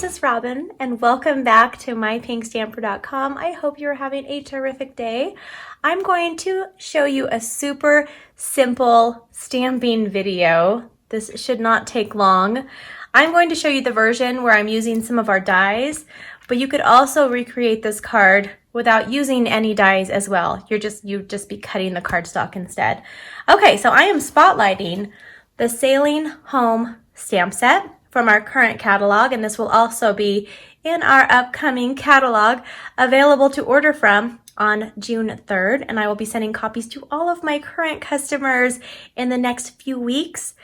this is Robyn, and welcome back to mypinkstamper.com. I hope you're having a terrific day. I'm going to show you a super simple stamping video. This should not take long. I'm going to show you the version where I'm using some of our dies, but you could also recreate this card without using any dies as well. You'd just be cutting the cardstock instead. Okay, so I am spotlighting the Sailing Home stamp set from our current catalog, and this will also be in our upcoming catalog available to order from on June 3rd, and I will be sending copies to all of my current customers in the next few weeks.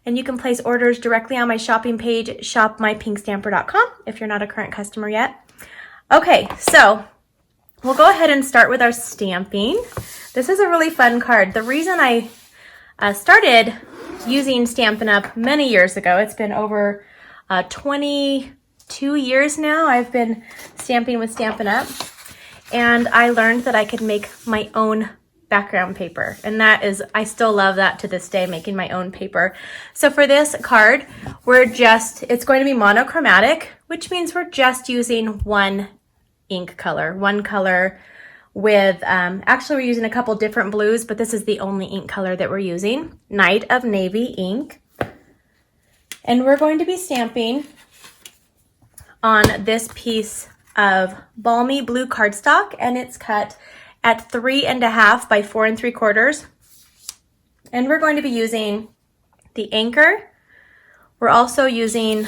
And you can place orders directly on my shopping page, shopmypinkstamper.com, if you're not a current customer yet. Okay, so we'll go ahead and start with our stamping. This is a really fun card. The reason I started using Stampin' Up! Many years ago, it's been over 22 years now, I've been stamping with Stampin' Up! And I learned that I could make my own background paper. And that is, I still love that to this day, making my own paper. So for this card, it's going to be monochromatic, which means we're just using one ink color, with, actually we're using a couple different blues, but this is the only ink color that we're using, Night of Navy ink. And we're going to be stamping on this piece of Balmy blue cardstock, and it's cut at 3.5 by 4 3/4. And we're going to be using the anchor. We're also using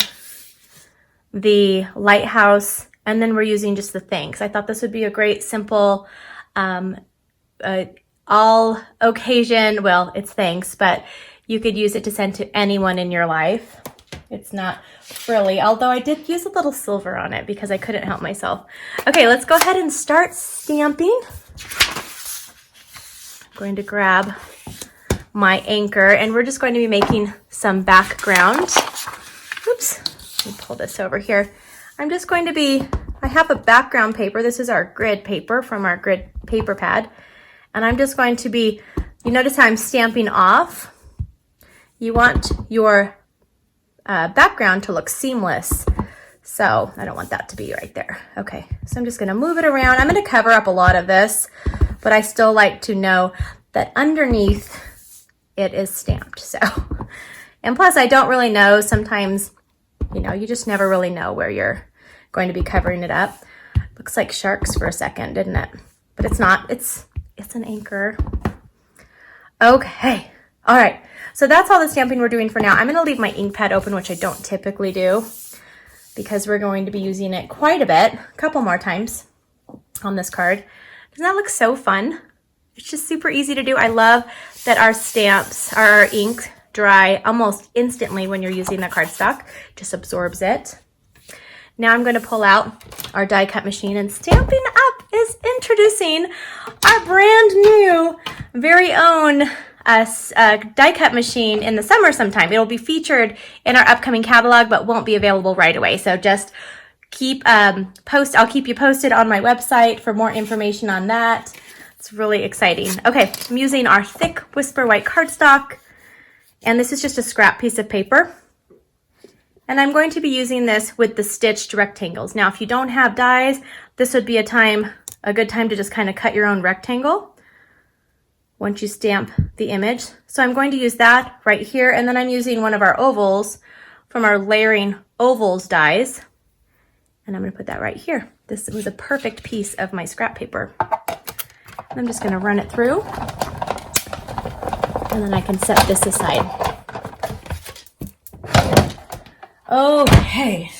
the lighthouse, and then we're using just the thanks. I thought this would be a great, simple, all occasion, well, it's thanks, but you could use it to send to anyone in your life. It's not frilly, although I did use a little silver on it because I couldn't help myself. Okay, let's go ahead and start stamping. I'm going to grab my anchor, and we're just going to be making some background. Oops, let me pull this over here. I'm just going to be, I have a background paper. This is our grid paper from our grid paper pad. And I'm just going to be, you notice how I'm stamping off? You want your background to look seamless. So I don't want that to be right there. Okay, so I'm just gonna move it around. I'm gonna cover up a lot of this, but I still like to know that underneath it is stamped. So, and plus I don't really know, sometimes, you know, you just never really know where you're going to be covering it up. Looks like sharks for a second, didn't it? But it's not, it's an anchor. Okay, all right. So that's all the stamping we're doing for now. I'm gonna leave my ink pad open, which I don't typically do, because we're going to be using it quite a bit, a couple more times on this card. Doesn't that look so fun? It's just super easy to do. I love that our stamps, our ink, dry almost instantly when you're using the cardstock. Just absorbs it. Now I'm going to pull out our die cut machine, and Stampin' Up! Is introducing our brand new, very own die cut machine in the summer sometime. It'll be featured in our upcoming catalog, but won't be available right away. So just I'll keep you posted on my website for more information on that. It's really exciting. Okay, I'm using our thick Whisper White cardstock, and this is just a scrap piece of paper. And I'm going to be using this with the stitched rectangles. Now, if you don't have dies, this would be a good time to just kind of cut your own rectangle once you stamp the image. So I'm going to use that right here, and then I'm using one of our ovals from our layering ovals dies, and I'm going to put that right here. This was a perfect piece of my scrap paper. And I'm just going to run it through, and then I can set this aside. Okay,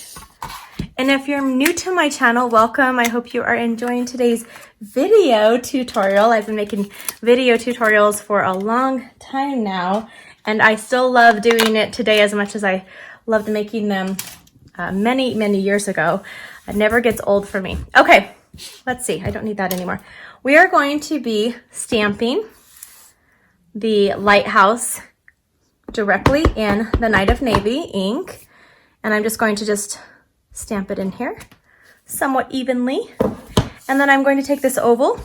and if you're new to my channel, welcome. I hope you are enjoying today's video tutorial. I've been making video tutorials for a long time now, and I still love doing it today as much as I loved making them many, many years ago. It never gets old for me. Okay, let's see. I don't need that anymore. We are going to be stamping the lighthouse directly in the Night of Navy ink. And I'm just going to stamp it in here somewhat evenly. And then I'm going to take this oval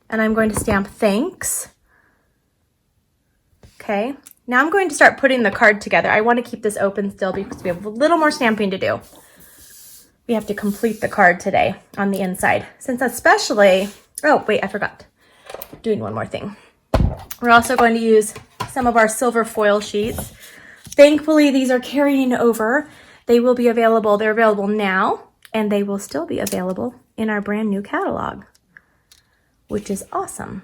and I'm going to stamp thanks. Okay, now I'm going to start putting the card together. I want to keep this open still because we have a little more stamping to do. we have to complete the card today on the inside. Since especially, oh wait, I forgot. Doing one more thing. We're also going to use some of our silver foil sheets. Thankfully, these are carrying over. They will be available. They're available now, and they will still be available in our brand new catalog, which is awesome.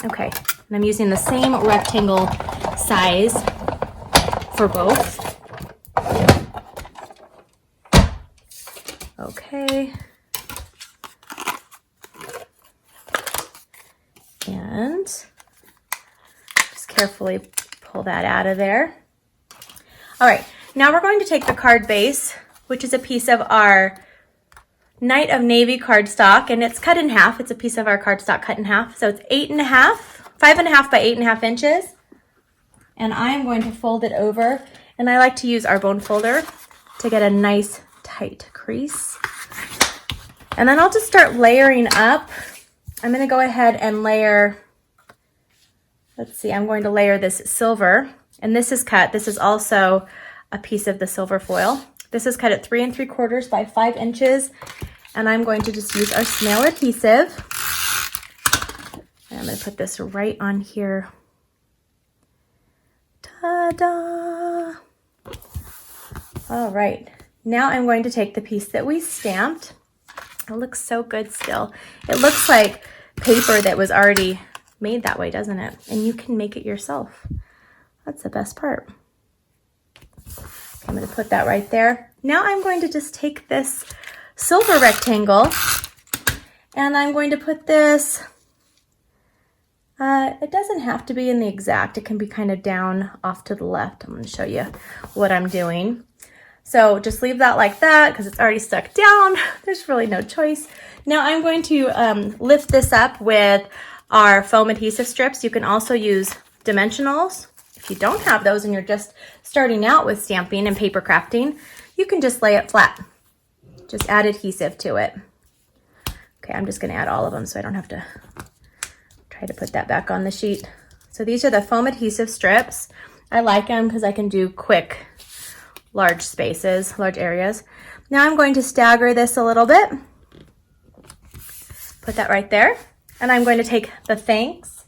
Okay, and I'm using the same rectangle size for both. Okay. And just carefully pull that out of there. All right, now we're going to take the card base, which is a piece of our Night of Navy cardstock, and it's cut in half. It's a piece of our cardstock cut in half. So it's 5.5 by 8.5 inches. And I'm going to fold it over, and I like to use our bone folder to get a nice tight crease. And then I'll just start layering up. I'm going to go ahead and layer, let's see, I'm going to layer this silver, and this is cut. This is also a piece of the silver foil. This is cut at 3 3/4 by 5 inches, and I'm going to just use our snail adhesive. And I'm going to put this right on here. Ta-da! All right, now I'm going to take the piece that we stamped. It looks so good still. It looks like paper that was already made that way, doesn't it? And you can make it yourself. That's the best part. I'm going to put that right there. Now I'm going to just take this silver rectangle, and I'm going to put this, it doesn't have to be in the exact, it can be kind of down off to the left. I'm going to show you what I'm doing. So just leave that like that because it's already stuck down. There's really no choice. Now I'm going to lift this up with our foam adhesive strips. You can also use dimensionals. If you don't have those and you're just starting out with stamping and paper crafting, you can just lay it flat. Just add adhesive to it. Okay, I'm just going to add all of them so I don't have to try to put that back on the sheet. So these are the foam adhesive strips. I like them because I can do quick, large spaces, large areas. Now I'm going to stagger this a little bit. Put that right there. And I'm going to take the thanks.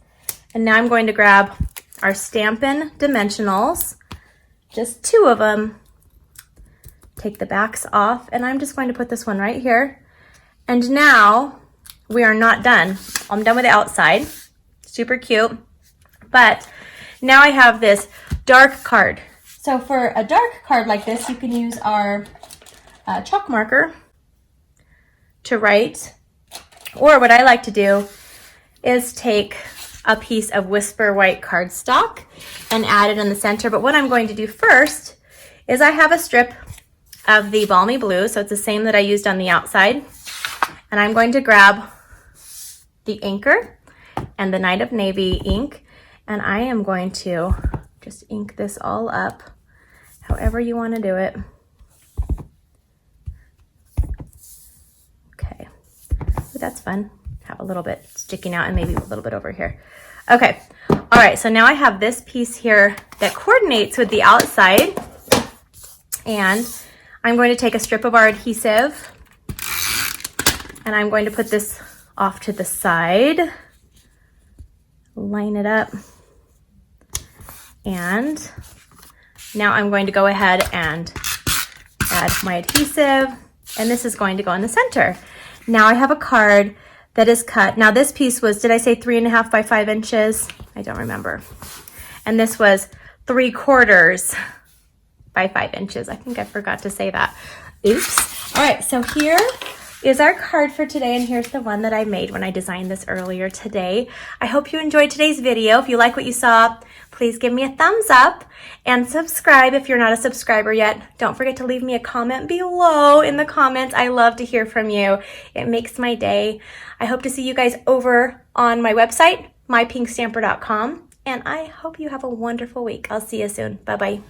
And now I'm going to grab our Stampin' Dimensionals, just 2 of them. Take the backs off, and I'm just going to put this one right here. And now we are not done. I'm done with the outside. Super cute. But now I have this dark card. So for a dark card like this, you can use our chalk marker to write. Or what I like to do is take a piece of Whisper White cardstock and add it in the center. But what I'm going to do first is I have a strip of the Balmy Blue, so it's the same that I used on the outside. And I'm going to grab the inker and the Night of Navy ink, and I am going to just ink this all up however you want to do it. Okay, so that's fun. Have a little bit sticking out and maybe a little bit over here. Okay, all right, so now I have this piece here that coordinates with the outside, and I'm going to take a strip of our adhesive, and I'm going to put this off to the side, line it up, and now I'm going to go ahead and add my adhesive, and this is going to go in the center. Now I have a card that is cut. Now this piece was, did I say 3.5 by 5 inches? I don't remember. And this was 3/4 by 5 inches. I think I forgot to say that. Oops. All right, so here is our card for today, and here's the one that I made when I designed this earlier today. I hope you enjoyed today's video. If you like what you saw, please give me a thumbs up and subscribe if you're not a subscriber yet. Don't forget to leave me a comment below in the comments. I love to hear from you. It makes my day. I hope to see you guys over on my website, mypinkstamper.com, and I hope you have a wonderful week. I'll see you soon. Bye-bye.